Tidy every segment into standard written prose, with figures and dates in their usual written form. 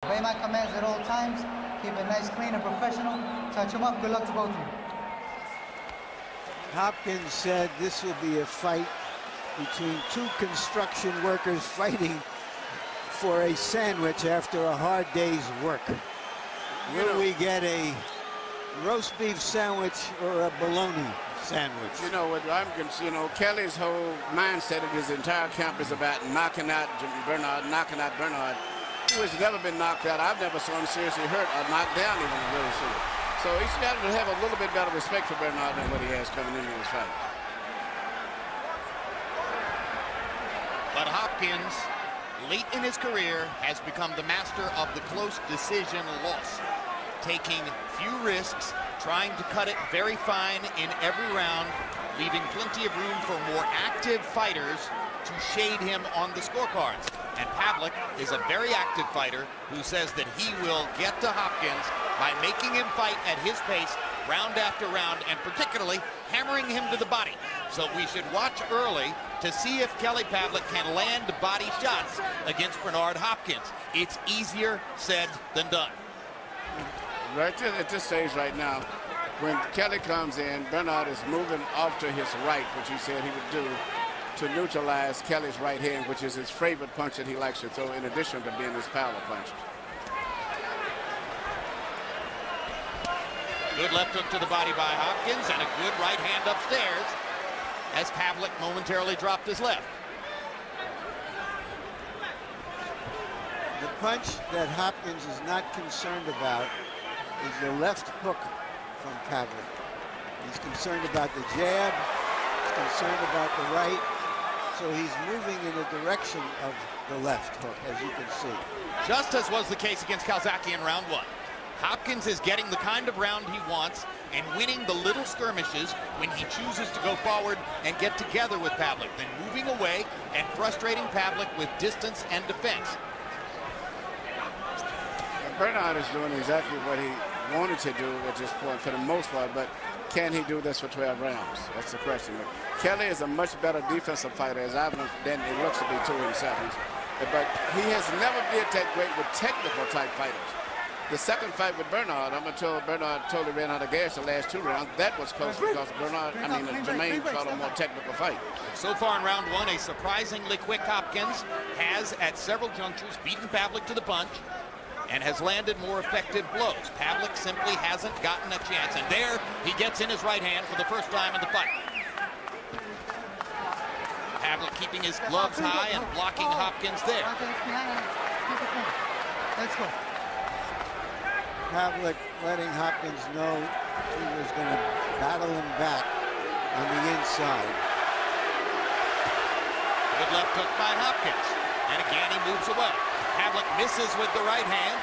Obey my commands at all times. Keep it nice, clean, and professional. Touch him up. Good luck to both of you. Hopkins said this will be a fight between two construction workers fighting for a sandwich after a hard day's work. Will we get a roast beef sandwich or a bologna sandwich? You know what, Kelly's whole mindset of his entire camp is about knocking out Bernard, who has never been knocked out. I've never saw him seriously hurt or knocked down even really serious. So he's got to have a little bit better respect for Bernard than what he has coming into this fight. But Hopkins, late in his career, has become the master of the close decision loss, taking few risks, trying to cut it very fine in every round, leaving plenty of room for more active fighters to shade him on the scorecards. And Pavlik is a very active fighter who says that he will get to Hopkins by making him fight at his pace round after round, and particularly hammering him to the body. So we should watch early to see if Kelly Pavlik can land body shots against Bernard Hopkins. It's easier said than done. Right at this stage right now, when Kelly comes in, Bernard is moving off to his right, which he said he would do to neutralize Kelly's right hand, which is his favorite punch that he likes to throw, in addition to being his power punch. Good left hook to the body by Hopkins, and a good right hand upstairs as Pavlik momentarily dropped his left. The punch that Hopkins is not concerned about is the left hook from Pavlik. He's concerned about the jab, he's concerned about the right, so he's moving in the direction of the left hook, as you can see. Just as was the case against Calzaghe in round one. Hopkins is getting the kind of round he wants and winning the little skirmishes when he chooses to go forward and get together with Pavlik, then moving away and frustrating Pavlik with distance and defense. Bernard is doing exactly what he wanted to do at this point for the most part, but can he do this for 12 rounds? That's the question. Kelly is a much better defensive fighter, as I've than it looks to be to himself. But he has never been that great with technical type fighters. The second fight with Bernard, I'm told Bernard totally ran out of gas the last 2 rounds. That was close because Jermaine fought a more technical fight. So far in round one, a surprisingly quick Hopkins has at several junctures beaten Pavlik to the punch and has landed more effective blows. Pavlik simply hasn't gotten a chance, and there he gets in his right hand for the first time in the fight. Pavlik keeping his gloves high and blocking Hopkins there. Let's go. Pavlik letting Hopkins know he was going to battle him back on the inside. Good left hook by Hopkins, and again he moves away. Pavlik misses with the right hand,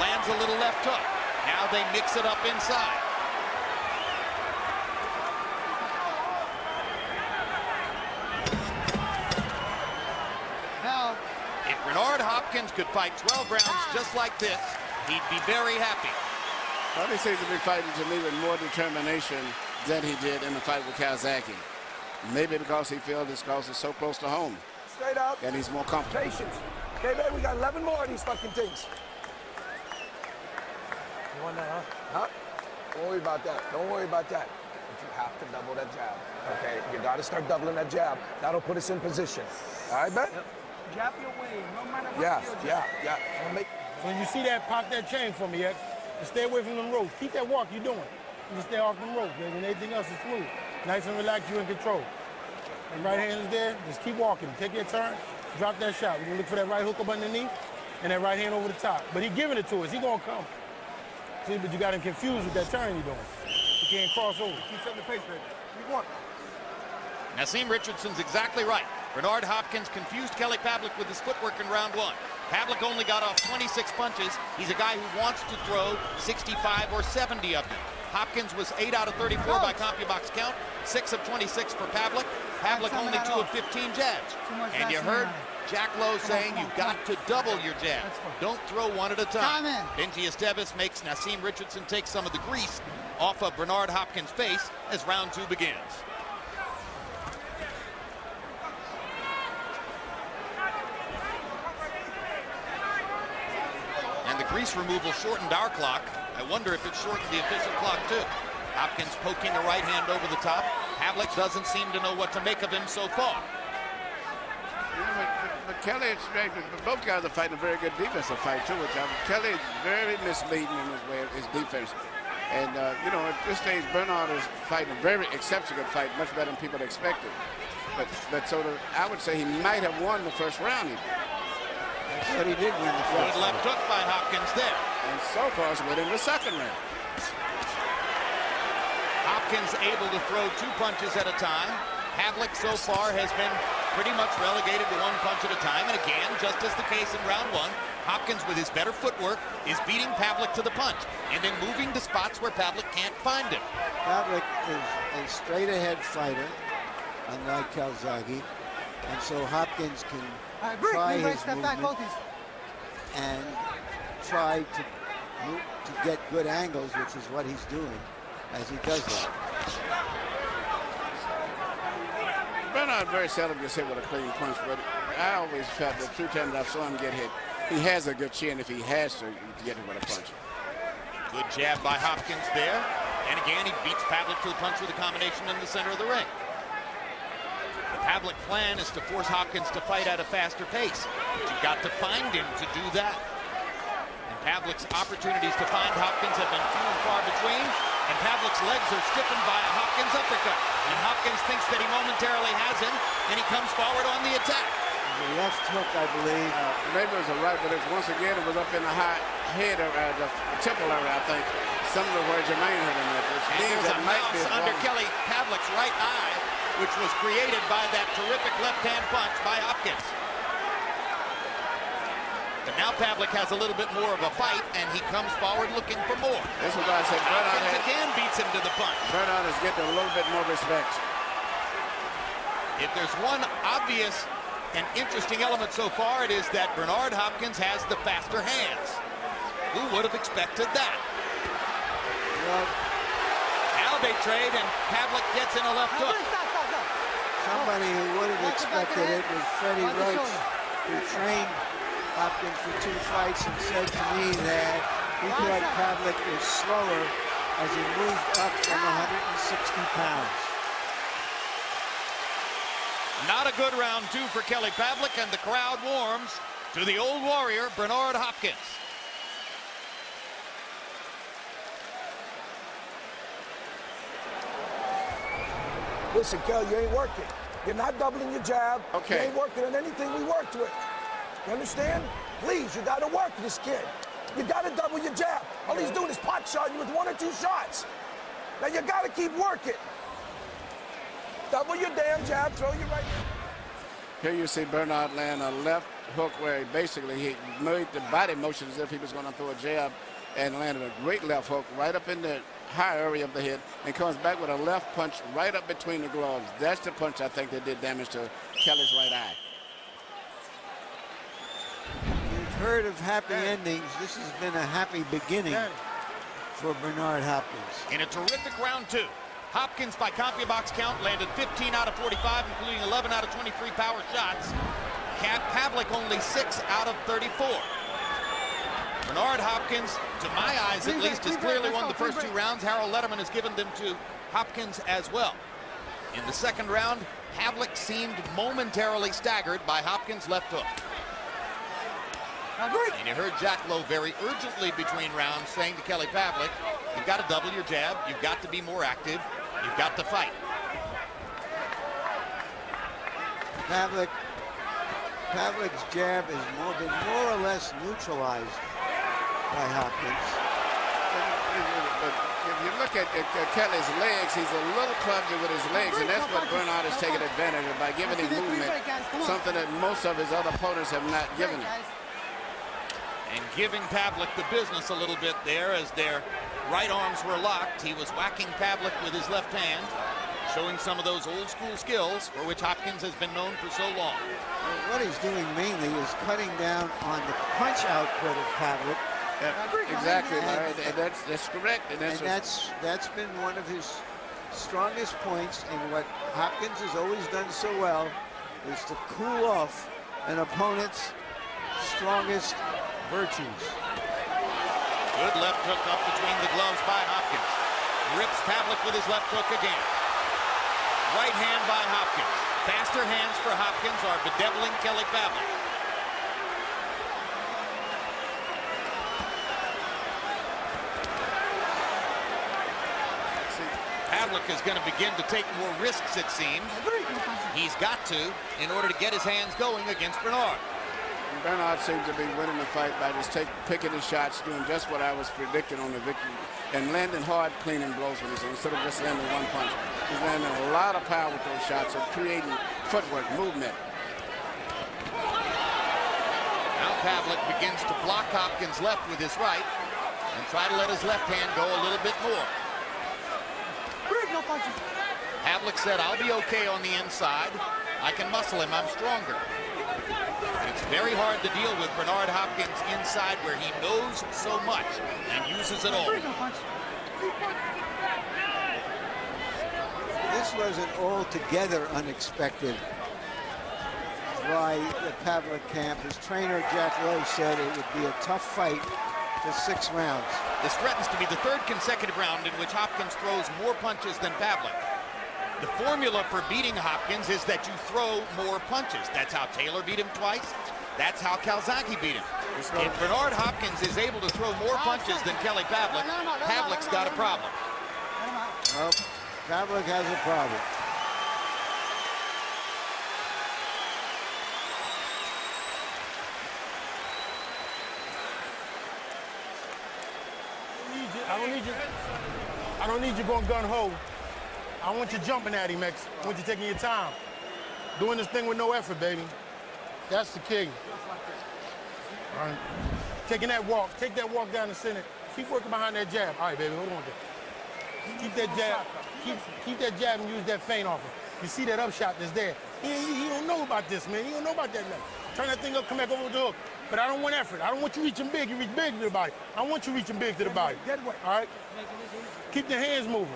lands a little left hook. Now they mix it up inside. Now, if Bernard Hopkins could fight 12 rounds just like this, he'd be very happy. Well, he seems to be fighting to me with more determination than he did in the fight with Calzaghe. Maybe because he feels this cause is so close to home. Straight up. And he's more comfortable. Patience. Okay, baby, we got 11 more of these fucking things. You want that, huh? Don't worry about that. Don't worry about that. But you have to double that jab. Okay, you got to start doubling that jab. That'll put us in position. All right, Ben? Yep. Jab your way, no matter what. Yeah. When you see that, pop that chain for me, X. And stay away from them ropes. Keep that walk you're doing. You just stay off them ropes, baby, and everything else is smooth. Nice and relaxed, you in control. And right hand is there, just keep walking. Take your turn, drop that shot. We're gonna look for that right hook up underneath and that right hand over the top. But he giving it to us, he gonna come. See, but you got him confused with that turn he doing. He can't cross over. Keep setting the pace, baby. Keep walking. Naseem Richardson's exactly right. Bernard Hopkins confused Kelly Pavlik with his footwork in round one. Pavlik only got off 26 punches. He's a guy who wants to throw 65 or 70 of them. Hopkins was 8 out of 34 by CompuBox count, 6 of 26 for Pavlik. Pavlik only 2 of 15 jabs. And you heard Jack Lowe saying you've got to double your jabs. Don't throw one at a time. Benji Esteves makes Naseem Richardson take some of the grease off of Bernard Hopkins' face as round two begins. And Grease removal shortened our clock. I wonder if it shortened the official clock too. Hopkins poking a right hand over the top. Pavlik doesn't seem to know what to make of him so far. You know, but Kelly, both guys are fighting a very good defensive fight too. Kelly is very misleading in his way of his defense. And, you know, at this stage, Bernard is fighting a very exceptional fight, much better than people expected. I would say he might have won the first round even. But he did win the first Good left hook by Hopkins there. And so far, it's winning the second round. Hopkins able to throw 2 punches at a time. Pavlik so far has been pretty much relegated to 1 punch at a time. And again, just as the case in round 1, Hopkins with his better footwork is beating Pavlik to the punch and then moving to spots where Pavlik can't find him. Pavlik is a straight-ahead fighter, unlike Calzaghe, and so Hopkins can try his movement and try to get good angles, which is what he's doing as he does that. Bernard very seldom gets hit with a clean punch, but I always felt that 2 times I saw him get hit, he has a good chin if he has to get hit with a punch. Good jab by Hopkins there. And again, he beats Pavlik to the punch with a combination in the center of the ring. The Pavlik plan is to force Hopkins to fight at a faster pace. But you've got to find him to do that. And Pavlik's opportunities to find Hopkins have been few and far between. And Pavlik's legs are stiffened by a Hopkins uppercut. And Hopkins thinks that he momentarily has him, and he comes forward on the attack. The left hook, I believe. Maybe it was a right, but once again, it was up in the high head area, the temple area, I think. Similar where Jermaine hurt him at. Which means there's that a might be mouse under Kelly Pavlik's right eye, which was created by that terrific left-hand punch by Hopkins. But now Pavlik has a little bit more of a fight, and he comes forward looking for more. This is why I said Bernard again beats him to the punch. Bernard is getting a little bit more respect. If there's one obvious and interesting element so far, it is that Bernard Hopkins has the faster hands. Who would have expected that? Well, Albay trade, and Pavlik gets in a left hook. somebody who would have expected it was Freddie Roach, who trained Hopkins for 2 fights and said to me that he thought Pavlik was slower as he moved up from 160 pounds. Not a good round 2 for Kelly Pavlik, and the crowd warms to the old warrior, Bernard Hopkins. Listen, Kel, you ain't working. You're not doubling your jab. Okay. You ain't working on anything we worked with. You understand? Please, you got to work this kid. You got to double your jab. All he's doing is pot shot you with 1 or 2 shots. Now you got to keep working. Double your damn jab, throw your right. Here you see Bernard land a left hook where he made the body motion as if he was going to throw a jab and landed a great left hook right up in the high area of the head and comes back with a left punch right up between the gloves. That's the punch I think that did damage to Kelly's right eye. You've heard of happy endings. This has been a happy beginning for Bernard Hopkins. In a terrific round 2. Hopkins, by CompuBox count, landed 15 out of 45, including 11 out of 23 power shots. Pavlik only 6 out of 34. Bernard Hopkins, to my eyes at least, has clearly won the first 2 rounds. Harold Letterman has given them to Hopkins as well. In the second round, Pavlik seemed momentarily staggered by Hopkins' left hook. And you heard Jack Lowe very urgently between rounds saying to Kelly Pavlik, you've got to double your jab, you've got to be more active, you've got to fight. Pavlik's jab has been more or less neutralized by Hopkins. But if you look at Kelly's legs, he's a little clumsy with his legs, and that's what Bernard has taken advantage of by giving him movement, something that most of his other opponents have not given him. And giving Pavlik the business a little bit there as their right arms were locked. He was whacking Pavlik with his left hand, showing some of those old school skills for which Hopkins has been known for so long. Well, what he's doing mainly is cutting down on the punch output of Pavlik. Exactly, and that's correct. And that's been one of his strongest points, and what Hopkins has always done so well is to cool off an opponent's strongest virtues. Good left hook up between the gloves by Hopkins. Rips Pavlik with his left hook again. Right hand by Hopkins. Faster hands for Hopkins are bedeviling Kelly Pavlik. Pavlik is going to begin to take more risks, it seems. He's got to in order to get his hands going against Bernard. Bernard seems to be winning the fight by just picking his shots, doing just what I was predicting on the victory, and landing hard, clean blows with his instead of just landing one punch. He's landing a lot of power with those shots and creating footwork, movement. Now Pavlik begins to block Hopkins left with his right and try to let his left hand go a little bit more. Pavlik said, I'll be okay on the inside. I can muscle him, I'm stronger. It's very hard to deal with Bernard Hopkins inside where he knows so much and uses it all. This wasn't altogether unexpected by the Pavlik camp. His trainer, Jack Lowe, said it would be a tough fight for 6 rounds. This threatens to be the 3rd consecutive round in which Hopkins throws more punches than Pavlik. The formula for beating Hopkins is that you throw more punches. That's how Taylor beat him twice. That's how Calzaghe beat him. If Bernard Hopkins is able to throw more punches than Kelly Pavlik, Pavlik's got a problem. Well, Pavlik has a problem. I don't need you going gun-ho. I want you jumping at him, X. I want you taking your time. Doing this thing with no effort, baby. That's the key. All right. Taking that walk. Take that walk down the center. Keep working behind that jab. All right, baby, hold on there. Keep that jab. Keep that jab and use that feint off him. You see that upshot that's there. He don't know about this, man. He don't know about that now. Turn that thing up, come back over with the hook. But I don't want effort. I don't want you reaching big. You reach big to the body. I want you reaching big to the body. All right? Keep the hands moving.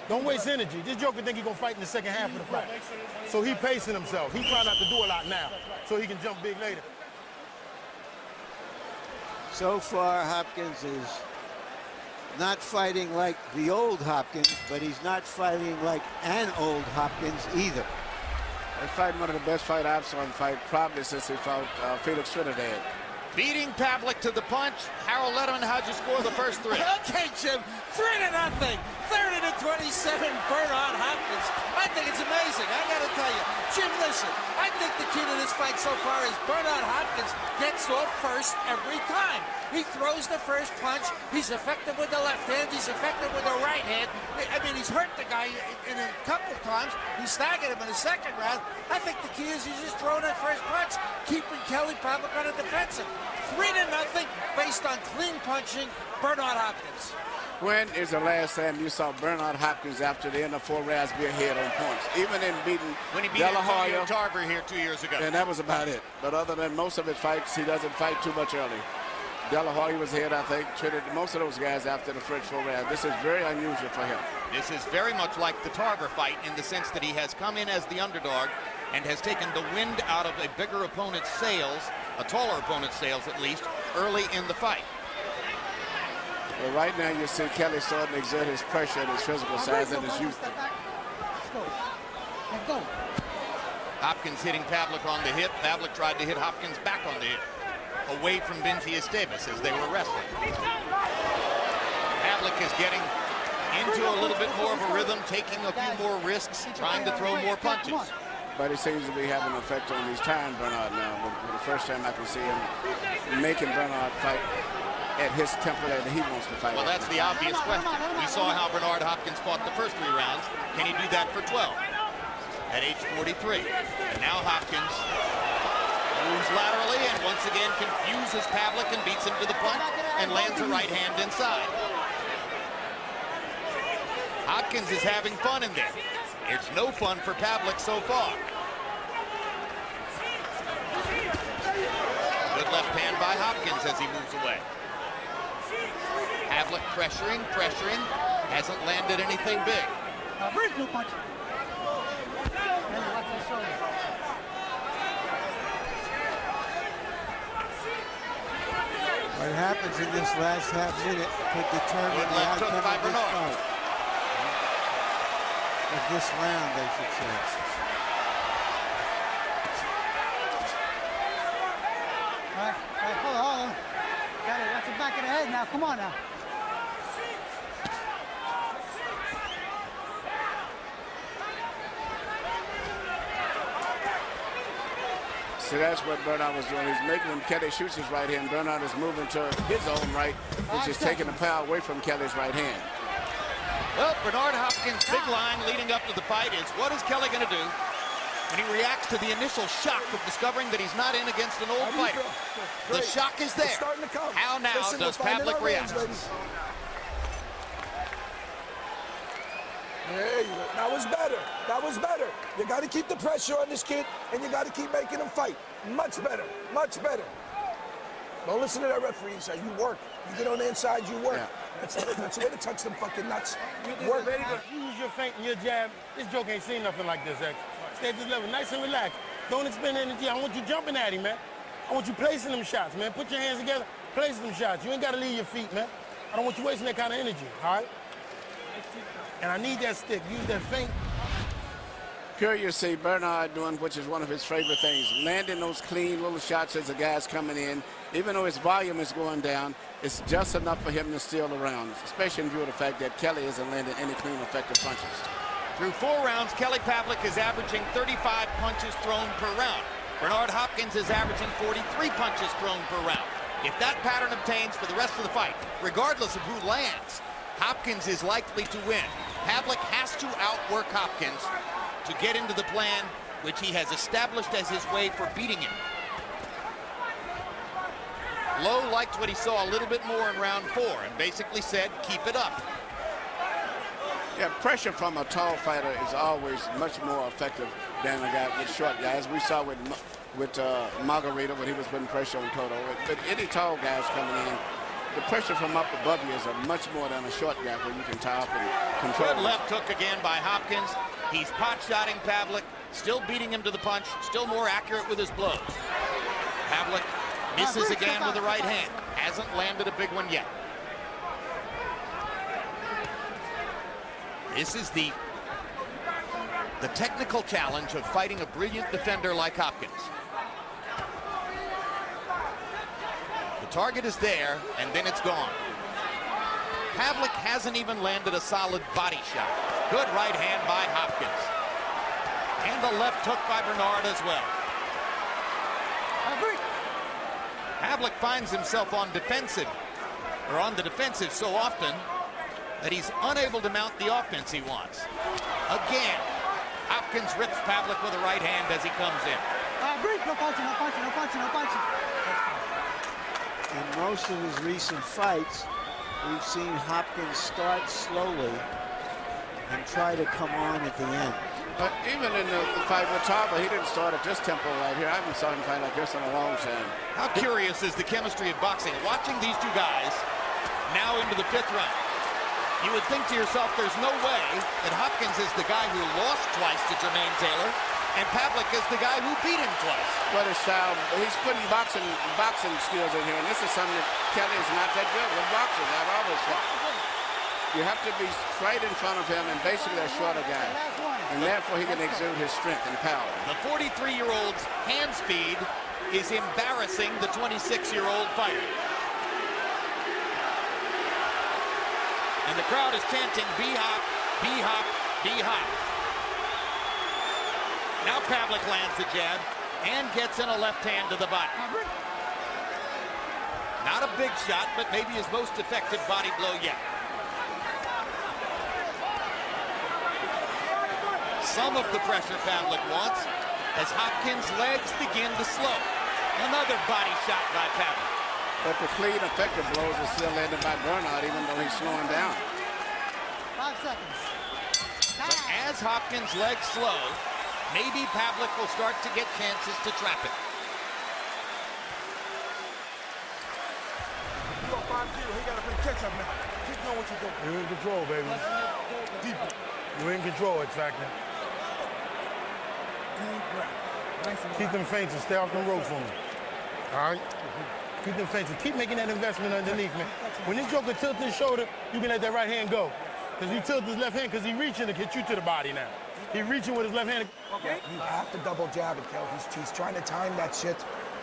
Don't waste energy. This joker think he's going to fight in the second half of the fight. So he pacing himself. He trying not to do a lot now so he can jump big later. So far, Hopkins is not fighting like the old Hopkins, but he's not fighting like an old Hopkins either. He's fighting one of the best fight I've seen him fight probably since he fought Felix Trinidad. Beating Pavlik to the punch. Harold Letterman, how'd you score the first 3? Okay, Jim, 3-0. 30-27, Bernard Hopkins. I think it's amazing. I got to tell you, Jim, listen. I think the key to this fight so far is Bernard Hopkins gets off first every time. He throws the first punch. He's effective with the left hand. He's effective with the right hand. I mean, he's hurt the guy in a couple of times. He staggered him in the second round. I think the key is he's just throwing that first punch, keeping Kelly Pavlik on the defensive. 3-0 based on clean punching, Bernard Hopkins. When is the last time you saw Bernard Hopkins after the end of 4 rounds be ahead on points? Even in beating when he beat Hoya, Tarver here 2 years ago. And that was about it. But other than most of his fights, he doesn't fight too much early. Hoya was ahead, I think. Most of those guys after the first 4 rounds. This is very unusual for him. This is very much like the Tarver fight in the sense that he has come in as the underdog and has taken the wind out of a bigger opponent's sails, a taller opponent's sails at least, early in the fight. Well, right now you see Kelly starting to exert his pressure and his physical size and his youth. Let's go. Hopkins hitting Pavlik on the hip. Pavlik tried to hit Hopkins back on the hip, away from Benji Esteves as they were wrestling. Pavlik is getting into a little bit more of a rhythm, taking a few more risks, trying to throw more punches. But he seems to be having an effect on his time, Bernard, now. But for the first time I can see him making Bernard fight at his tempo that he wants to fight. Well, that's the obvious question. We saw how Bernard Hopkins fought the first 3 rounds. Can he do that for 12 at age 43? And now Hopkins moves laterally and once again confuses Pavlik and beats him to the punch and lands a right hand inside. Hopkins is having fun in there. It's no fun for Pavlik so far. Good left hand by Hopkins as he moves away. Pavlik pressuring, hasn't landed anything big. Punch. What happens in this last half minute could determine Good the left hook outcome by of this Bernard. fight. Of this round, I should say. All right, hold on. Got it. That's the back of the head now. Come on now. See, that's what Bernard was doing. He's making him, Kelly shoots his right hand. Bernard is moving to his own right, which is taking the power away from Kelly's right hand. Well, Bernard Hopkins' big line leading up to the fight is, what is Kelly going to do when he reacts to the initial shock of discovering that he's not in against an old fighter? The shock is there. It's starting to come. How now Listen, does we're finding Pavlik our range, react? baby. There you go. That was better. That was better. You got to keep the pressure on this kid, and you got to keep making him fight. Much better. Much better. Don't listen to that referee. Say you work. You get on the inside, you work. Yeah. That's the way to touch them fucking nuts. Work. Use your feint and your jab. This joke ain't seen nothing like this, X. Stay at this level, nice and relaxed. Don't expend energy. I want you jumping at him, man. I want you placing them shots, man. Put your hands together, place them shots. You ain't got to leave your feet, man. I don't want you wasting that kind of energy, all right? And I need that stick. Use that feint. Here you see Bernard doing, which is one of his favorite things, landing those clean little shots as the guy's coming in. Even though his volume is going down, it's just enough for him to steal the round, especially in view of the fact that Kelly isn't landing any clean, effective punches. Through 4 rounds, Kelly Pavlik is averaging 35 punches thrown per round. Bernard Hopkins is averaging 43 punches thrown per round. If that pattern obtains for the rest of the fight, regardless of who lands, Hopkins is likely to win. Pavlik has to outwork Hopkins to get into the plan which he has established as his way for beating him. Lowe liked what he saw a little bit more in round 4 and basically said, keep it up. Yeah, pressure from a tall fighter is always much more effective than a guy with short guys. We saw with Margarita when he was putting pressure on Toto. But any tall guys coming in, the pressure from up above you is much more than a short guy where you can tie up and control. Good left hook again by Hopkins. He's pot-shotting Pavlik, still beating him to the punch, still more accurate with his blows. Pavlik misses again with the right hand. Hasn't landed a big one yet. This is the technical challenge of fighting a brilliant defender like Hopkins. The target is there, and then it's gone. Pavlik hasn't even landed a solid body shot. Good right hand by Hopkins. And the left hook by Bernard as well. Pavlik finds himself on the defensive so often that he's unable to mount the offense he wants. Again, Hopkins rips Pavlik with a right hand as he comes in. No punching, no punching, no punching, no punching. In most of his recent fights, we've seen Hopkins start slowly and try to come on at the end. But even in the fight with Tarver, he didn't start at this tempo right here. I haven't saw him fight like this in a long time. How curious is the chemistry of boxing? Watching these two guys now into the 5th round. You would think to yourself, there's no way that Hopkins is the guy who lost twice to Jermaine Taylor, and Pavlik is the guy who beat him twice. But his style, he's putting boxing skills in here, and this is something that Kelly is not that good with boxers. I've always thought. You have to be right in front of him and basically a shorter guy, and therefore he can exude his strength and power. The 43-year-old's hand speed is embarrassing the 26-year-old fighter. And the crowd is chanting, B-Hop, B-Hop, B-Hop. Now Pavlik lands the jab and gets in a left hand to the body. Not a big shot, but maybe his most effective body blow yet. Some of the pressure Pavlik wants as Hopkins' legs begin to slow. Another body shot by Pavlik. But the clean, effective blows are still landed by Bernard, even though he's slowing down. 5 seconds. But as Hopkins' legs slow, maybe Pavlik will start to get chances to trap it. You got 5-0. He got to play catch up now. Keep doing what you're doing. You're in control, baby. Deeper. You're in control, X Factor. Deep breath. Nice and Keep them feints and stay off them ropes for me. All right? Keep them feints. Keep making that investment underneath, man. When this joker tilts his shoulder, you can let that right hand go. Because he tilts his left hand because he's reaching to hit you to the body now. He's reaching with his left hand. Okay. You have to double jab it, Kel. He's trying to time that shit,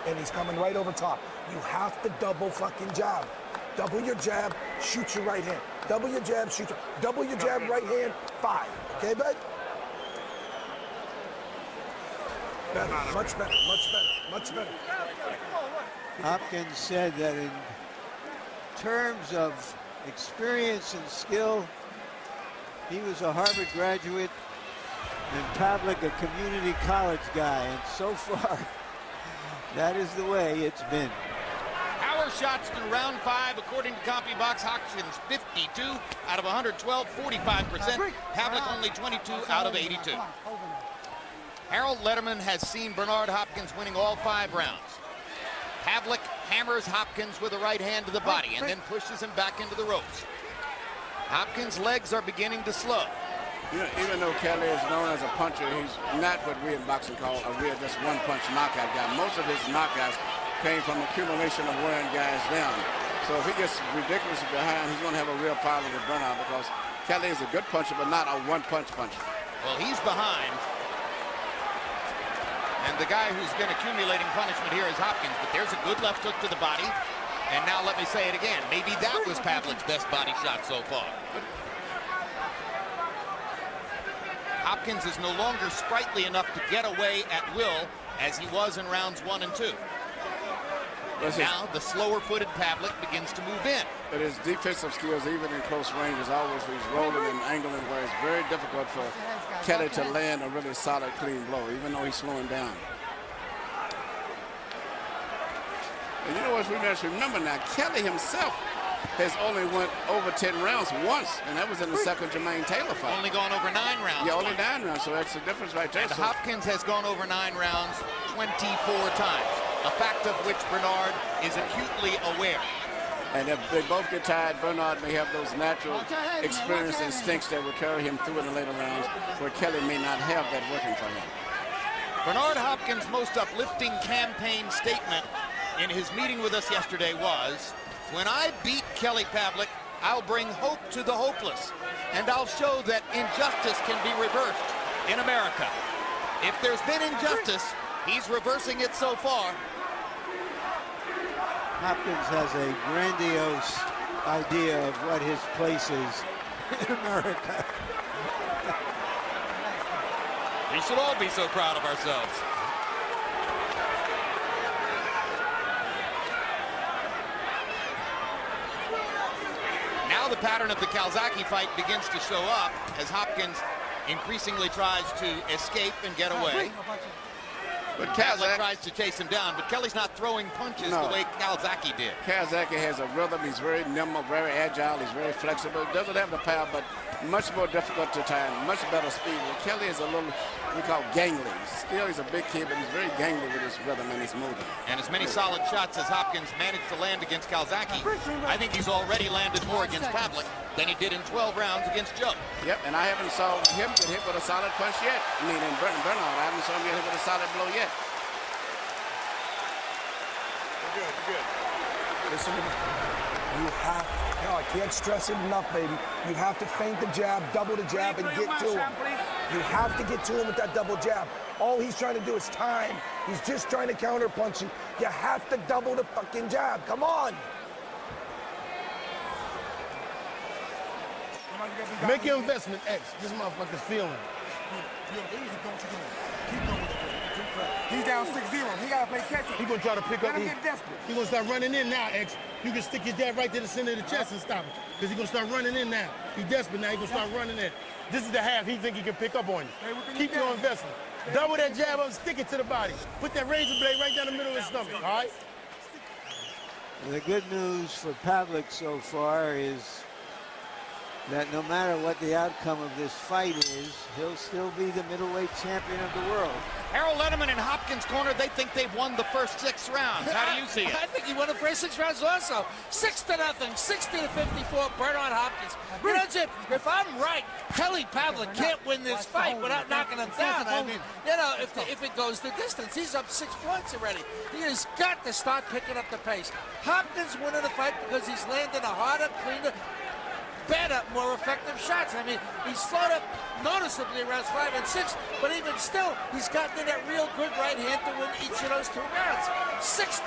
and he's coming right over top. You have to double fucking jab. Double your jab, shoot your right hand. Double your jab, shoot your... Double your jab, right hand, 5. Okay, bud? Better, much better, much better, much better. Hopkins said that in terms of experience and skill, he was a Harvard graduate and Pavlik a community college guy, and so far, that is the way it's been. Power shots through round 5, according to CompuBox. Hopkins 52 out of 112, 45%. Pavlik only 22 out of 82. Harold Letterman has seen Bernard Hopkins winning all 5 rounds. Pavlik hammers Hopkins with a right hand to the body and then pushes him back into the ropes. Hopkins' legs are beginning to slow. You know, even though Kelly is known as a puncher, he's not what we in boxing call a real just one-punch knockout guy. Most of his knockouts came from accumulation of wearing guys down. So if he gets ridiculously behind, he's going to have a real problem with Bernard because Kelly is a good puncher, but not a one-punch puncher. Well, he's behind. And the guy who's been accumulating punishment here is Hopkins, but there's a good left hook to the body. And now let me say it again. Maybe that was Pavlik's best body shot so far. Hopkins is no longer sprightly enough to get away at will as he was in rounds 1 and 2. Now the slower-footed Pavlik begins to move in. But his defensive skills, even in close range, is always he's rolling and angling, where it's very difficult for Kelly to land a really solid, clean blow, even though he's slowing down. And you know what we must remember now, Kelly himself has only went over 10 rounds once, and that was in the second Jermaine Taylor fight. Only gone over 9 rounds. Yeah, only 9 rounds, so that's the difference right there. And Hopkins has gone over 9 rounds 24 times, a fact of which Bernard is acutely aware. And if they both get tired, Bernard may have those natural experience instincts that will carry him through in the later rounds, where Kelly may not have that working for him. Bernard Hopkins' most uplifting campaign statement in his meeting with us yesterday was, "When I beat Kelly Pavlik, I'll bring hope to the hopeless, and I'll show that injustice can be reversed in America." If there's been injustice, he's reversing it so far. Hopkins has a grandiose idea of what his place is in America. We should all be so proud of ourselves. Now the pattern of the Calzaghe fight begins to show up as Hopkins increasingly tries to escape and get away. But Pavlik tries to chase him down, but Kelly's not throwing punches the way Calzaghe did. Calzaghe has a rhythm. He's very nimble, very agile. He's very flexible. Doesn't have the power, but much more difficult to time, much better speed. Well, Kelly is a little, we call gangly. Still, he's a big kid, but he's very gangly with his rhythm and his movement. And as many solid shots as Hopkins managed to land against Calzaghe, I think he's already landed more against Pavlik than he did in 12 rounds against Joe. Yep, and I haven't saw him get hit with a solid punch yet. I mean, in Bernard, I haven't saw him get hit with a solid blow yet. You're good. Listen to me. You have, no, I can't stress it enough, baby. You have to feint the jab, double the jab, and get to him. You have to get to him with that double jab. All he's trying to do is time. He's just trying to counter punch you. You have to double the fucking jab. Come on. Make your investment, X. This motherfucker's feeling. He's down 6-0. He gotta play catch up. He gonna try to pick up. Let him get desperate. He gonna start running in now, X. You can stick your jab right to the center of the chest and stop him. Because he gonna start running in now. He's desperate now. He gonna start running in. This is the half he think he can pick up on you. Keep your investment. Double that jab up, stick it to the body. Put that razor blade right down the middle of his stomach, all right? The good news for Pavlik so far is that no matter what the outcome of this fight is, he'll still be the middleweight champion of the world. Harold Letterman in Hopkins' corner, they think they've won the first 6 rounds. How do you see it? I think he won the first 6 rounds also. 6-0, 60-54, Bernard Hopkins. You know, Jim, if I'm right, Kelly Pavlik can't win this fight without knocking him down. I mean, you know, if it goes the distance, he's up 6 points already. He has got to start picking up the pace. Hopkins winning the fight because he's landing a harder, cleaner, better, more effective shots. I mean, he's slowed up noticeably rounds 5 and 6, but even still, he's gotten in that real good right hand to win each of those 2 rounds. 6-0,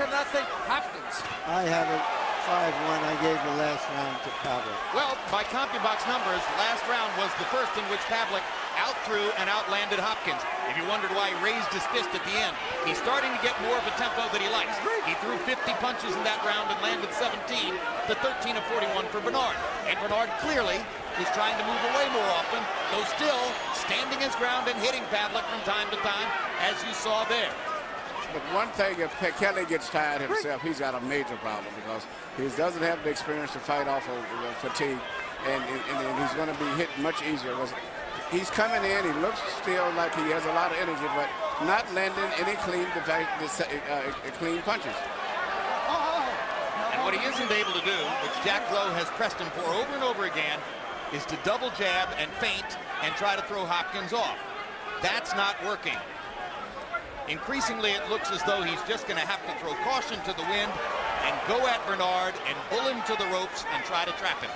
Hopkins. I have it 5-1. I gave the last round to Pavlik. Well, by CompuBox numbers, last round was the first in which Pavlik out-threw and outlanded Hopkins. If you wondered why he raised his fist at the end, he's starting to get more of a tempo that he likes. He threw 50 punches in that round and landed 17 to 13 of 41 for Bernard. And Bernard clearly is trying to move away more often, though still standing his ground and hitting Pavlik from time to time, as you saw there. But one thing, if Kelly gets tired himself, he's got a major problem because he doesn't have the experience to fight off of fatigue, and he's going to be hit much easier. He's coming in, he looks still like he has a lot of energy, but not landing any clean punches. And what he isn't able to do, which Jack Lowe has pressed him for over and over again, is to double jab and feint and try to throw Hopkins off. That's not working. Increasingly, it looks as though he's just going to have to throw caution to the wind and go at Bernard and bull him to the ropes and try to trap him.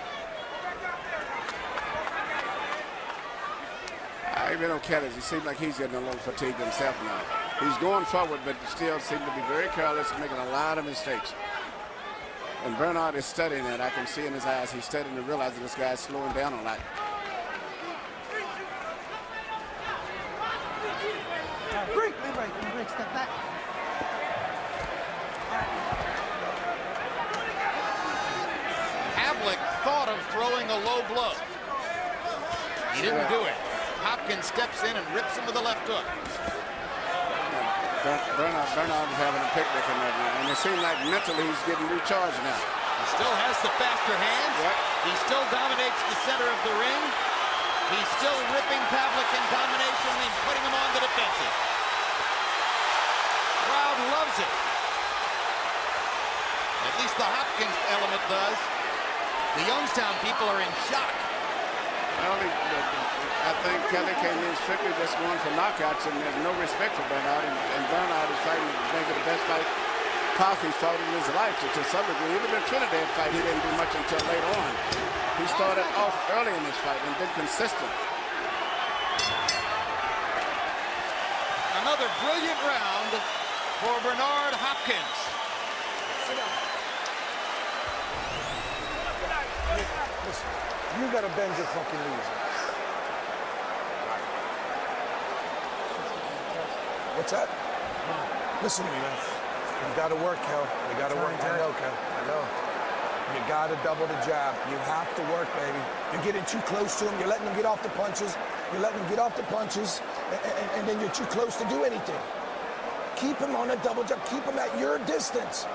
Even though Kelly, he seems like he's getting a little fatigued himself now. He's going forward, but still seems to be very careless, making a lot of mistakes. And Bernard is studying it. I can see in his eyes, he's studying to realize that this guy's slowing down a lot. Break, step back. Pavlik thought of throwing a low blow. He didn't do it. Hopkins steps in and rips him with a left hook. Bernard is having a picnic in there now, and it seems like mentally he's getting recharged now. He still has the faster hands. Yep. He still dominates the center of the ring. He's still ripping Pavlik in combination and putting him on the defensive. Crowd loves it. At least the Hopkins element does. The Youngstown people are in shock. Well, I think Kelly came in strictly just going for knockouts, and there's no respect for Bernard. And Bernard is fighting to make it the best fight he's fought in his life. To some degree, even the Trinidad fight, he didn't do much until later on. He started off early in this fight and been consistent. Another brilliant round for Bernard Hopkins. Sit down. Listen, you gotta bend your fucking knees. What's that? Listen to me, man. You gotta work, Kel. You gotta work. I know, Kel. I know. You gotta double the jab. You have to work, baby. You're getting too close to him. You're letting him get off the punches. You're letting him get off the punches, and then you're too close to do anything. Keep him on a double jab. Keep him at your distance.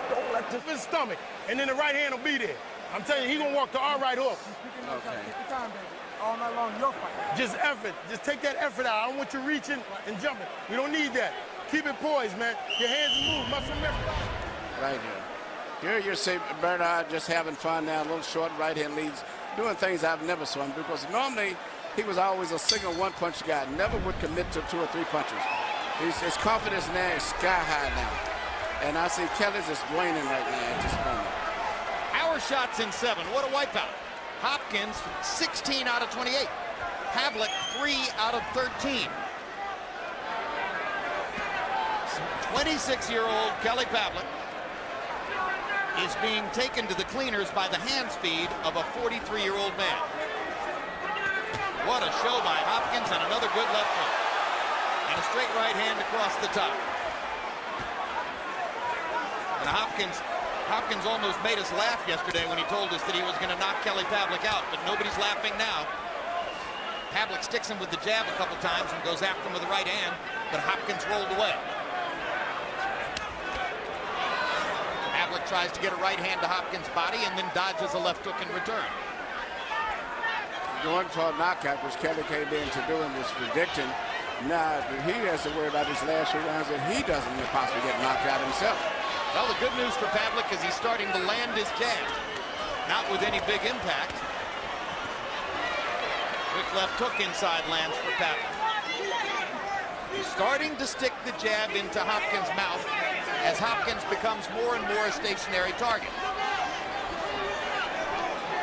Don't let this... His stomach, and then the right hand will be there. I'm telling you, he's gonna walk the all right hook. Okay. Take your time, baby. All night long, your fight. Just effort. Just take that effort out. I don't want you reaching and jumping. We don't need that. Keep it poised, man. Your hands move, muscle memory. Right here. Here you see Bernard just having fun now, a little short right hand leads, doing things I've never saw him, because normally he was always a single one-punch guy, never would commit to 2 or 3 punches. His confidence now is sky high now. And I see Kelly's just waning right now at this moment. Power shots in 7. What a wipeout. Hopkins, 16 out of 28. Pavlik, 3 out of 13. 26-year-old Kelly Pavlik is being taken to the cleaners by the hand speed of a 43-year-old man. What a show by Hopkins, and another good left hook. And a straight right hand across the top. And Hopkins almost made us laugh yesterday when he told us that he was going to knock Kelly Pavlik out, but nobody's laughing now. Pavlik sticks him with the jab a couple times and goes after him with the right hand, but Hopkins rolled away. Pavlik tries to get a right hand to Hopkins' body and then dodges a left hook in return. going for a knockout, which Kelly came in to do and was predicting. Now he has to worry about his last 2 rounds that he doesn't possibly get knocked out himself. Well, the good news for Pavlik is he's starting to land his jab. Not with any big impact. Quick left hook inside lands for Pavlik. He's starting to stick the jab into Hopkins' mouth as Hopkins becomes more and more a stationary target.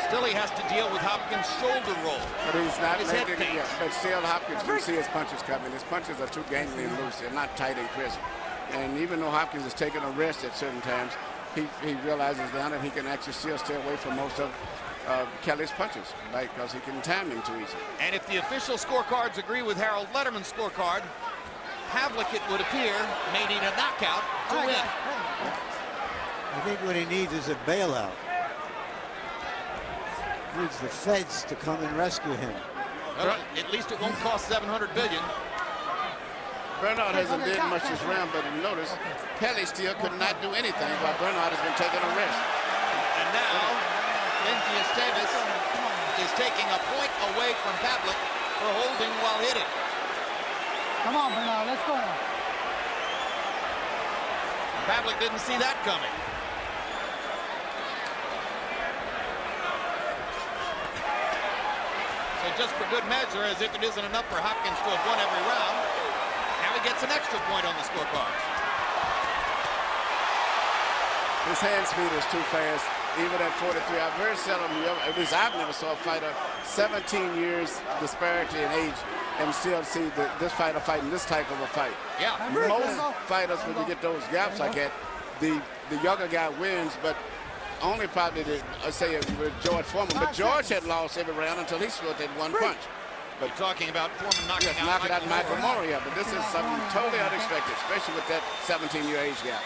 Still, he has to deal with Hopkins' shoulder roll. But he's not his head making it. pace. But still, Hopkins can see his punches coming. His punches are too gangly and loose. They're not tight and crisp. And even though Hopkins is taking a rest at certain times, he realizes now that he can actually still stay away from most of Kelly's punches, right? Because he can time him too easy. And if the official scorecards agree with Harold Letterman's scorecard, Pavlik, it would appear, may need a knockout to win. I think what he needs is a bailout. He needs the feds to come and rescue him. Well, at least it won't cost $700 billion. Bernard hasn't did much this round, but you notice Kelly still could not do anything while Bernard has been taking a rest. And now, Lindsay Esteves is taking a point away from Pavlik for holding while hitting. Come on, Bernard, let's go now. Pavlik didn't see that coming. So just for good measure, as if it isn't enough for Hopkins to have won every round, now he gets an extra point on the scorecards. His hand speed is too fast, even at 43. I've very seldom, at least I've never saw a fighter 17 years disparity in age and still see this fighter fighting this type of a fight. Yeah. Most fighters, when you get those gaps like that, the younger guy wins, but only probably, say, with George Foreman. But George had lost every round until he threw that one punch. But talking about Foreman knocking out Michael Morrade, yeah, but this is something totally unexpected, especially with that 17-year age gap.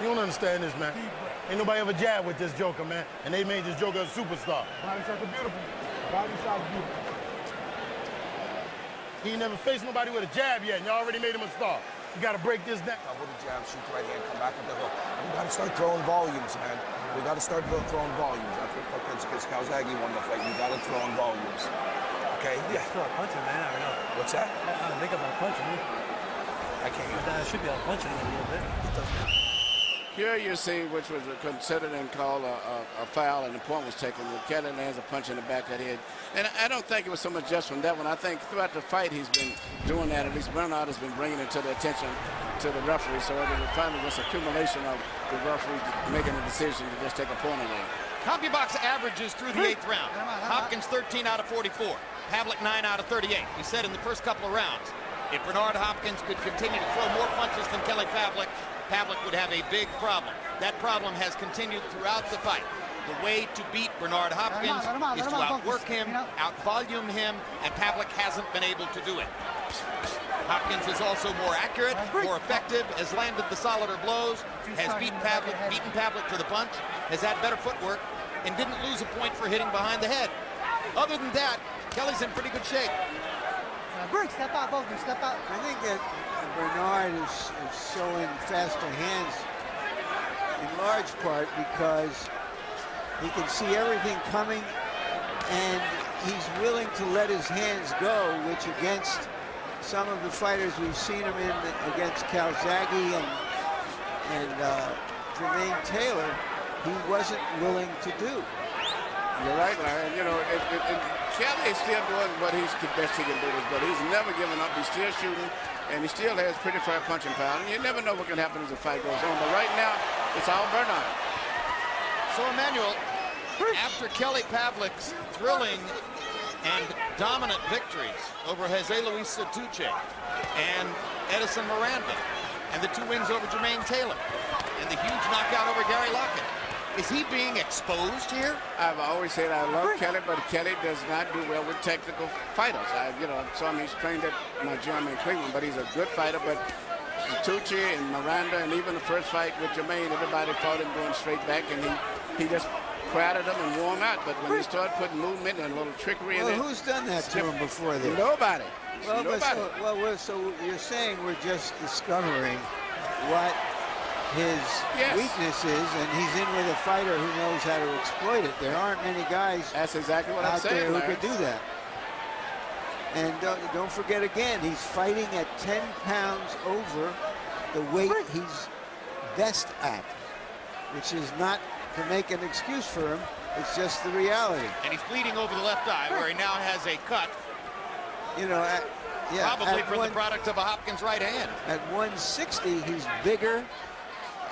You don't understand this, man. Ain't nobody ever jabbed with this Joker, man. And they made this Joker a superstar. Body shots are beautiful. Body shots beautiful. He ain't never faced nobody with a jab yet, and y'all already made him a star. You gotta break this down. With the jab, shoot the right hand, come back with the hook. We gotta start throwing volumes, man. We gotta start throwing volumes. That's what because Calzaghe won the fight. You gotta throw in volumes. Okay? Yeah. Start punching, man. I don't know. What's that? I don't think about punching. I can't. I should be able to punch him a little bit. Here you see, which was considered and called a foul, and the point was taken. Kelly lands a punch in the back of the head. And I don't think it was so much just from that one. I think throughout the fight he's been doing that. At least Bernard has been bringing it to the attention to the referee. So it was finally this accumulation of the referee making a decision to just take a point away. CompuBox averages through the 8th round. Hopkins 13 out of 44. Pavlik 9 out of 38. We said in the first couple of rounds, if Bernard Hopkins could continue to throw more punches than Kelly Pavlik, Pavlik would have a big problem. That problem has continued throughout the fight. The way to beat Bernard Hopkins is to outwork him, outvolume him, and Pavlik hasn't been able to do it. Hopkins is also more accurate, more effective, has landed the solider blows, has beaten Pavlik to the punch, has had better footwork, and didn't lose a point for hitting behind the head. Other than that, Kelly's in pretty good shape. Break, step out, both of you, step out. I think that Bernard is showing faster hands in large part because he can see everything coming and he's willing to let his hands go, which against some of the fighters we've seen him in against Calzaghe and Jermaine Taylor, he wasn't willing to do. You're right, Larry. And, you know, Kelly is still doing what he's the best he can do, but he's never given up. He's still shooting, and he still has pretty fair punching power. And you never know what can happen as the fight goes on. But right now, it's all Bernard. So, Emmanuel, after Kelly Pavlik's thrilling and dominant victories over Jose Luis Santucci and Edison Miranda, and the 2 wins over Jermaine Taylor, and the huge knockout over Gary Lockett, is he being exposed here? I've always said I love Kelly, but Kelly does not do well with technical fighters. So he's trained at my gym in Cleveland, but he's a good fighter. But Tucci and Miranda, and even the first fight with Jermaine, everybody fought him going straight back, and he just quieted him and wore him out. But when you start putting movement and a little trickery in Well, it, who's done that to him before this? nobody. Well, but Nobody. so you're saying we're just discovering what his weakness is, and he's in with a fighter who knows how to exploit it. There aren't many guys That's exactly what I'm out saying, there who Larry. could do that. And don't forget again, he's fighting at 10 pounds over the weight he's best at, which is not to make an excuse for him. It's just the reality. And he's bleeding over the left eye, where he now has a cut, You know, probably from the product of a Hopkins right hand. At 160, he's bigger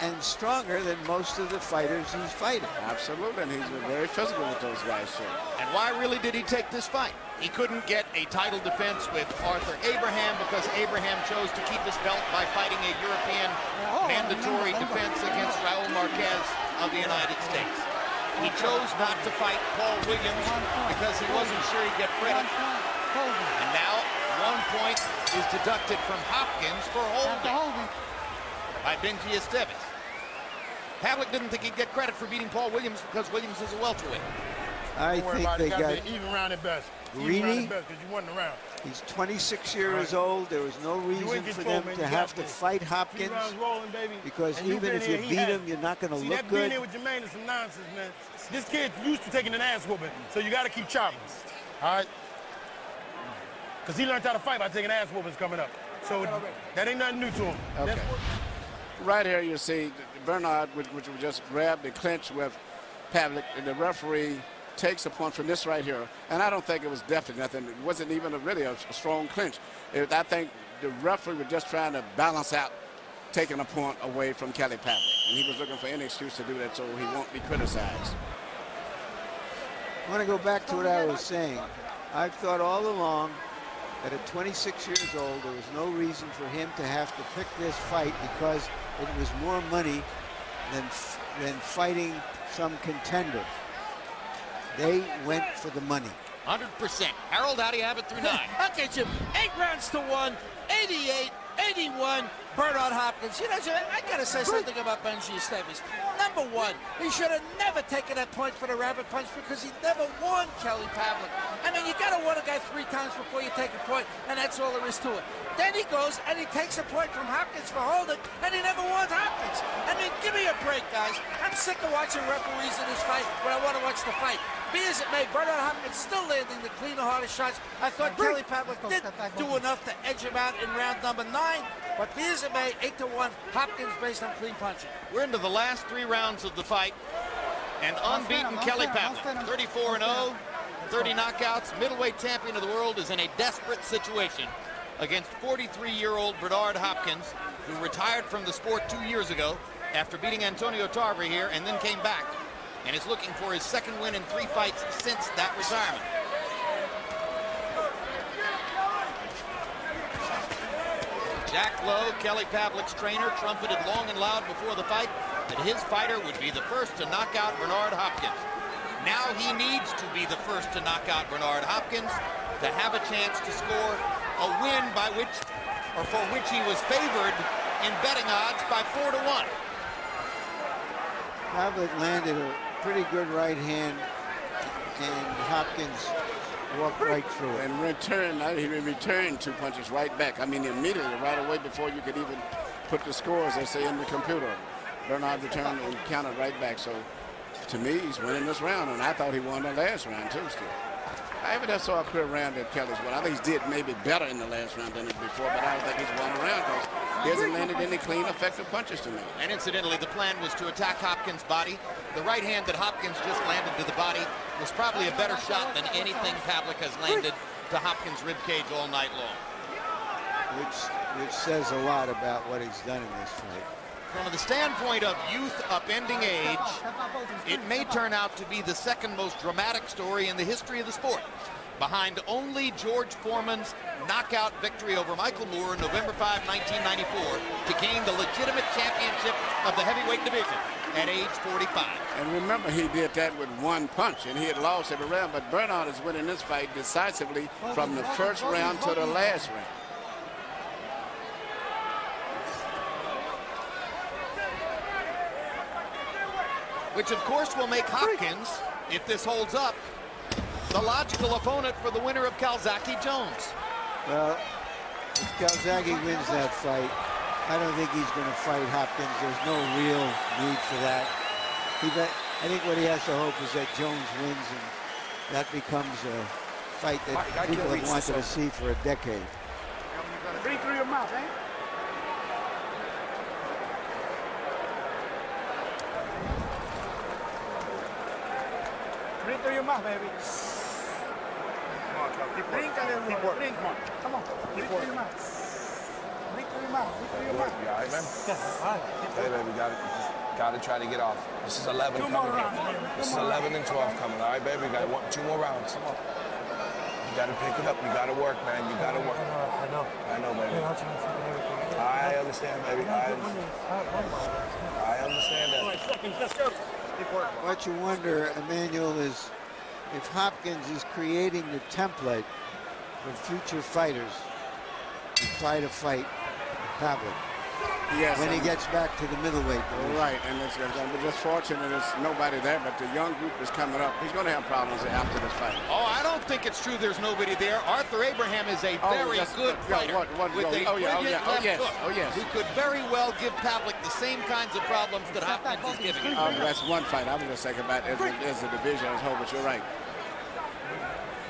and stronger than most of the fighters he's fighting. Absolutely, and he's been very physical with those guys, too. And why really did he take this fight? He couldn't get a title defense with Arthur Abraham because Abraham chose to keep his belt by fighting a European mandatory defense against Raul Marquez of the United States. He chose not to fight Paul Williams because he wasn't sure he'd get credit. And now 1 point is deducted from Hopkins for holding by Benji Esteves. Pavlik didn't think he'd get credit for beating Paul Williams because Williams is a welterweight. I think they got even round at best. greedy. Because you wasn't around. He's 26 years old. There was no reason for them to have to fight Hopkins Rolling, baby. because And even if you he beat had him, you're not going to See, look that being good. there with Jermaine is some nonsense, man. This kid used to taking an ass whooping, so you got to keep chopping. All right? Because he learned how to fight by taking ass whoopings coming up. So that ain't nothing new to him. Okay. Right here you see Bernard, which just grabbed the clinch with Pavlik, and the referee takes a point from this right here. And I don't think it was definitely nothing. It wasn't even really a strong clinch. I think the referee was just trying to balance out taking a point away from Kelly Pavlik. And he was looking for any excuse to do that so he won't be criticized. I want to go back to what I was saying. I've thought all along that at 26 years old, there was no reason for him to have to pick this fight because it was more money than fighting some contender. They went for the money. 100%. Harold, how do you have it through 9? Okay, Jim. 8 rounds to 1, 88, 81. Bernard Hopkins. You know, Jim, I got to say something about Benji Esteves. Number one, he should have never taken that point for the rabbit punch because he never won Kelly Pavlik. I mean, you got to win a guy 3 times before you take a point, and that's all there is to it. Then he goes and he takes a point from Hopkins for holding, and he never won Hopkins. I mean, give me a break, guys. I'm sick of watching referees in this fight when I want to watch the fight. Be as it may, Bernard Hopkins still landing the cleaner, harder shots. I thought Kelly Pavlik did do enough to edge him out in round number 9, but be as it may, 8-1, Hopkins based on clean punching. We're into the last 3 rounds of the fight, and unbeaten Kelly Pavlik, 34-0, 30 knockouts, middleweight champion of the world, is in a desperate situation against 43-year-old Bernard Hopkins, who retired from the sport 2 years ago after beating Antonio Tarver here and then came back and is looking for his 2nd win in 3 fights since that retirement. Jack Lowe, Kelly Pavlik's trainer, trumpeted long and loud before the fight that his fighter would be the first to knock out Bernard Hopkins. Now he needs to be the first to knock out Bernard Hopkins to have a chance to score a win by which, or for which he was favored in betting odds by 4-1. Pavlik landed a pretty good right hand, and Hopkins walked right through it. And he returned 2 punches right back. I mean, immediately, right away before you could even put the scores, they say, in the computer. Bernard returned and counted right back. So, to me, he's winning this round, and I thought he won the last round, too, still. I even just saw a clear round that Kelly's won. I think he did maybe better in the last round than before, but I don't think he's won a round because he hasn't landed any clean, effective punches to me. And incidentally, the plan was to attack Hopkins' body. The right hand that Hopkins just landed to the body was probably a better shot than anything Pavlik has landed to Hopkins' ribcage all night long. Which says a lot about what he's done in this fight. From the standpoint of youth upending age, it may turn out to be the 2nd most dramatic story in the history of the sport, behind only George Foreman's knockout victory over Michael Moore on November 5, 1994, to gain the legitimate championship of the heavyweight division at age 45. And remember, he did that with 1 punch, and he had lost every round, but Bernard is winning this fight decisively from the first round to the last round. which of course will make Hopkins, if this holds up, the logical opponent for the winner of Calzaghe Jones. Well, if Calzaghe wins that fight, I don't think he's going to fight Hopkins. There's no real need for that. I think what he has to hope is that Jones wins, and that becomes a fight that people have wanted to see for a decade. Breathe through your mouth, eh? Breathe through your mouth, baby. Come on, Cal. Keep working. Keep working. Come on. Keep working. Breathe through your mouth. Breathe through your mouth. You all right, man? Yeah, Hey, baby, got to try to get off. This is 11 Two coming. more rounds, baby. This is 11 and 12 coming. All right, baby, we got 2 more rounds. Come on. You got to pick it up. You got to work, man. You got to work. I know, baby. Yeah, I'm trying to figure everything out. I understand, baby. I understand that. Let's go. Keep working. What you wonder, Emmanuel, is if Hopkins is creating the template for future fighters to try to fight Pavlik Yes. when he gets back to the middleweight division. Right, and it's just fortunate there's nobody there, but the young group is coming up. He's going to have problems after this fight. Oh, I don't think it's true there's nobody there. Arthur Abraham is a very good fighter with a brilliant left hook who could very well give Pavlik the same kinds of problems that Hopkins is giving him. That's one fight. I was just thinking about as a division as a whole, but you're right.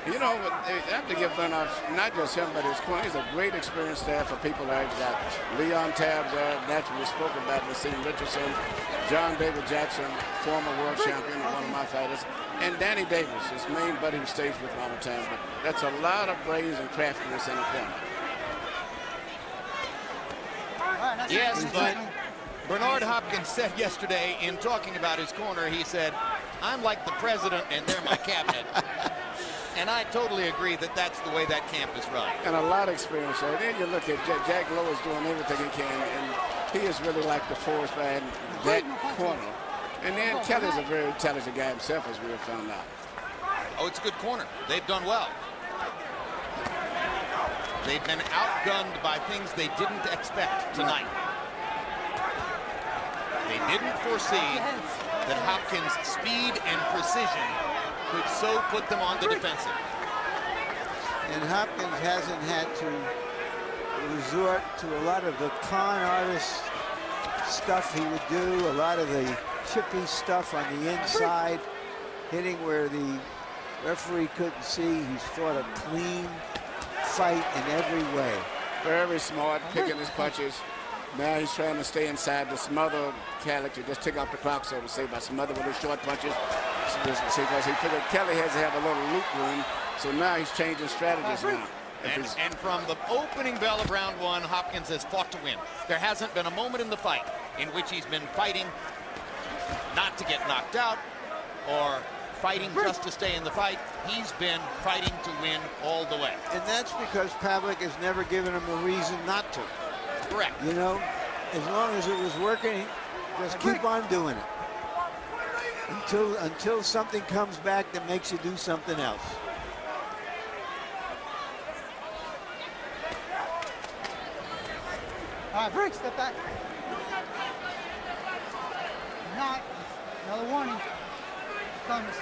You know, they have to give Bernard, not just him, but his corner. He's a great experience there for people there. He's got Leon Tabbs there, naturally spoken about, Nassim Richardson, John David Jackson, former world champion, one of my fighters, and Danny Davis, his main buddy who stays with him all the time. But that's a lot of brains and craftiness in the corner. Yes, but Bernard Hopkins said yesterday in talking about his corner, he said, I'm like the president and they're my cabinet. And I totally agree that that's the way that camp is run. And a lot of experience there. Then you look at Jack Lowe is doing everything he can, and he is really like the force man in that corner. And then Kelly's a very intelligent guy himself, as we have found out. Oh, it's a good corner. They've done well. They've been outgunned by things they didn't expect tonight. They didn't foresee that Hopkins' speed and precision could so put them on the defensive. And Hopkins hasn't had to resort to a lot of the con artist stuff he would do, a lot of the chippy stuff on the inside, hitting where the referee couldn't see. He's fought a clean fight in every way. Very smart, picking his punches. Now he's trying to stay inside the smother character, just take off the clock, so to say, by smother with his short punches. Because he figured Kelly has to have a little loop room, so now he's changing strategies now. And from the opening bell of round one, Hopkins has fought to win. There hasn't been a moment in the fight in which he's been fighting not to get knocked out or fighting just to stay in the fight. He's been fighting to win all the way. And that's because Pavlik has never given him a reason not to. Correct. You know, as long as it was working, just keep on doing it. Until something comes back that makes you do something else. All right, break, step back. Not. Another warning. Comes.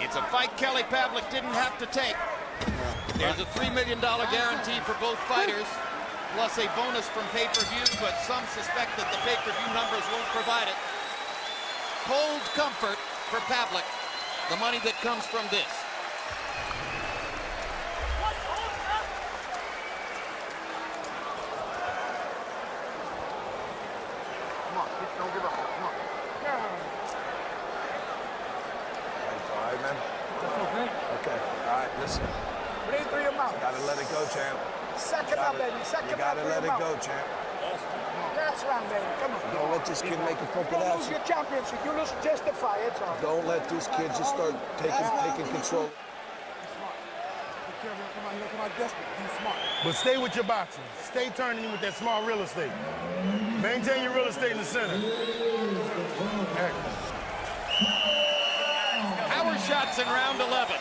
It's a fight Kelly Pavlik didn't have to take. There's a $3 million guarantee for both fighters, plus a bonus from pay-per-view, but some suspect that the pay-per-view numbers won't provide it. Cold comfort for Pavlik, the money that comes from this. Come on, don't give up. Come on. All right, man. Okay. All right, listen. Breathe through your mouth. Gotta let it go, champ. Suck it up, baby. Suck You it up gotta through let your it go, mouth. champ. That's right, baby. Come on. Don't let this kid make a crooked You don't lose ass. your championship. You lose justify. It's all. Don't let this kid just start taking control. Come on, look at my desperate. He's smart. But stay with your boxing. Stay turning with that small real estate. Maintain your real estate in the center. shots in round 11.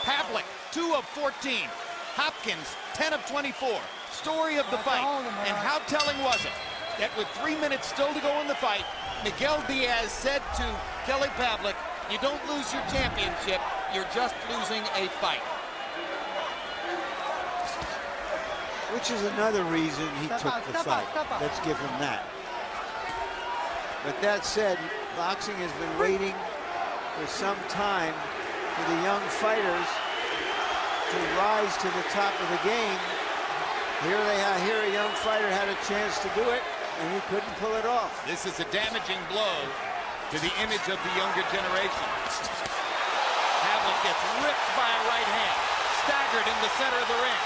Pavlik, 2 of 14. Hopkins, 10 of 24. Story of the fight. And how telling was it that with 3 minutes still to go in the fight, Miguel Diaz said to Kelly Pavlik, you don't lose your championship, you're just losing a fight. Which is another reason he took the fight. Let's give him that. But that said, boxing has been waiting for some time for the young fighters to rise to the top of the game. Here a young fighter had a chance to do it, and he couldn't pull it off. This is a damaging blow to the image of the younger generation. Pavlik gets ripped by a right hand, staggered in the center of the ring.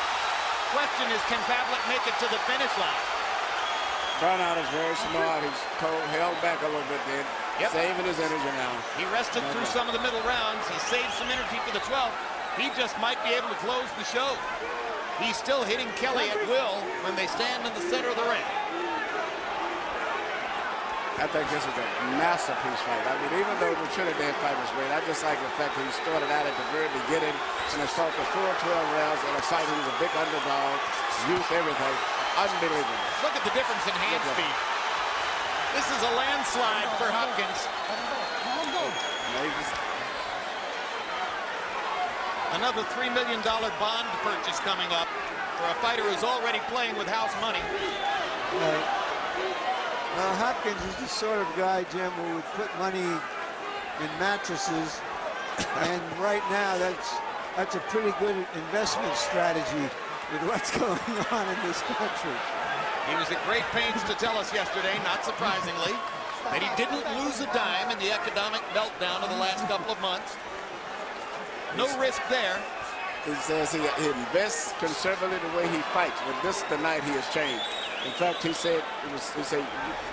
Question is, can Pavlik make it to the finish line? Bernard is very smart. He's held back a little bit then. Saving his energy now. He rested through some of the middle rounds. He saved some energy for the 12th. He just might be able to close the show. He's still hitting Kelly at will when they stand in the center of the ring. I think this is a masterpiece fight. I mean, even though the Trinidad fight was great, I just like the fact that he started out at the very beginning and has fought the full 12 rounds in a fight. He was a big underdog, youth, everything. Unbelievable. Look at the difference in hand speed. This is a landslide for Hopkins. Another $3 million bond purchase coming up for a fighter who's already playing with house money. Right. Well, Hopkins is the sort of guy, Jim, who would put money in mattresses, and right now that's a pretty good investment strategy with what's going on in this country. He was at great pains to tell us yesterday, not surprisingly, that he didn't lose a dime in the economic meltdown of the last couple of months. No risk there. He says he invests conservatively the way he fights, but this is the night he has changed. In fact, he said,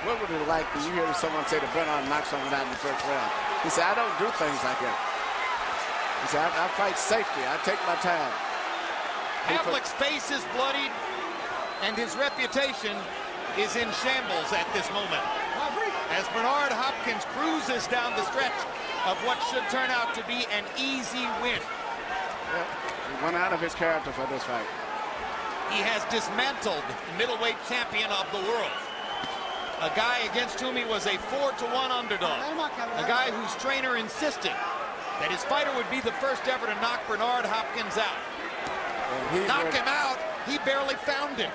what would it like when you hear someone say that Bernard knocks someone out in the first round? He said, I don't do things like that. He said, I fight safety. I take my time. Pavlik's face is bloodied, and his reputation is in shambles at this moment. As Bernard Hopkins cruises down the stretch of what should turn out to be an easy win. Yep. He went out of his character for this fight. He has dismantled middleweight champion of the world. A guy against whom he was a 4-1 underdog. A guy whose trainer insisted that his fighter would be the first ever to knock Bernard Hopkins out. Knock him out, he barely found him.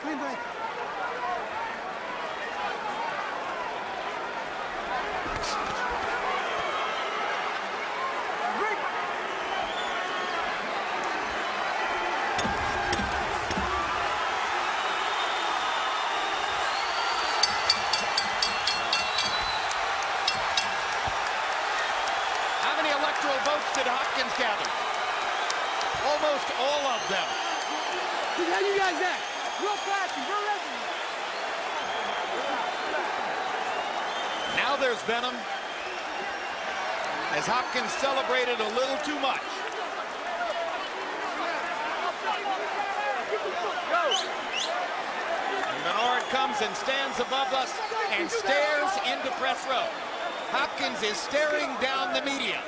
Votes did Hopkins gather? Almost all of them. How you guys at? Real fast, real ready. Now there's venom, as Hopkins celebrated a little too much. And Bernard comes and stands above us and stares into press row. Hopkins is staring down the media.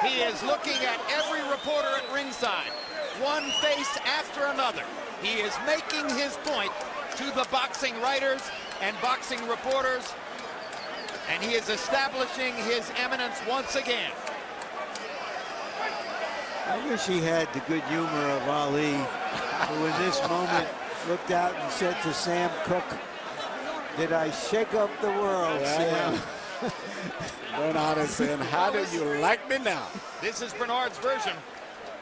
He is looking at every reporter at ringside, one face after another. He is making his point to the boxing writers and boxing reporters, and he is establishing his eminence once again. I wish he had the good humor of Ali, who in this moment looked out and said to Sam Cooke, "Did I shake up the world, Sam?" Bernard is saying, how do you like me now? This is Bernard's version.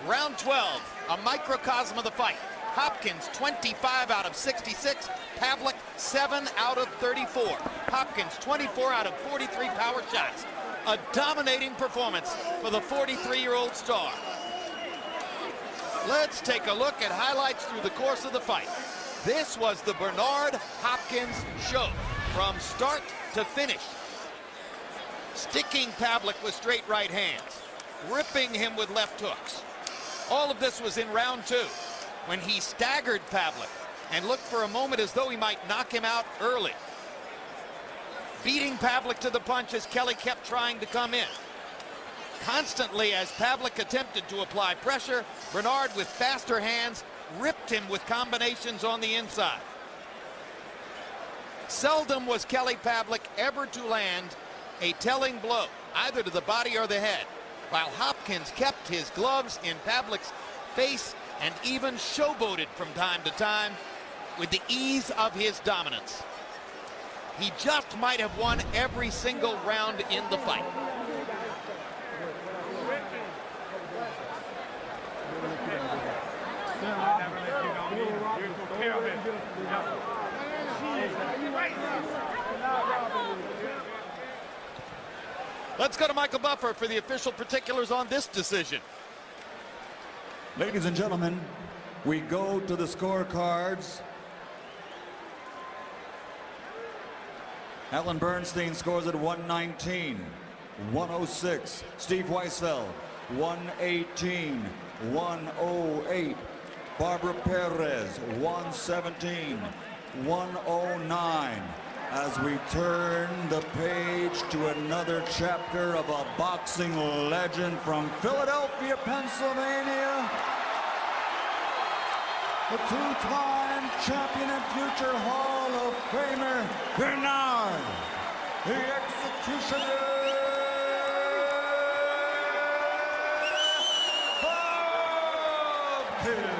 Round 12, a microcosm of the fight. Hopkins 25 out of 66, Pavlik 7 out of 34. Hopkins 24 out of 43 power shots. A dominating performance for the 43-year-old star. Let's take a look at highlights through the course of the fight. This was the Bernard Hopkins show from start to finish. Sticking Pavlik with straight right hands, ripping him with left hooks. All of this was in round 2, when he staggered Pavlik and looked for a moment as though he might knock him out early. Beating Pavlik to the punch as Kelly kept trying to come in. Constantly, as Pavlik attempted to apply pressure, Morrade with faster hands ripped him with combinations on the inside. Seldom was Kelly Pavlik ever to land a telling blow, either to the body or the head, while Hopkins kept his gloves in Pavlik's face and even showboated from time to time with the ease of his dominance. He just might have won every single round in the fight. Let's go to Michael Buffer for the official particulars on this decision. Ladies and gentlemen, we go to the scorecards. Alan Bernstein scores at 119, 106. Steve Weisfeld, 118, 108. Barbara Perez, 117, 109. As we turn the page to another chapter of a boxing legend from Philadelphia, Pennsylvania, the two-time champion and future Hall of Famer, Bernard, the Executioner Hopkins.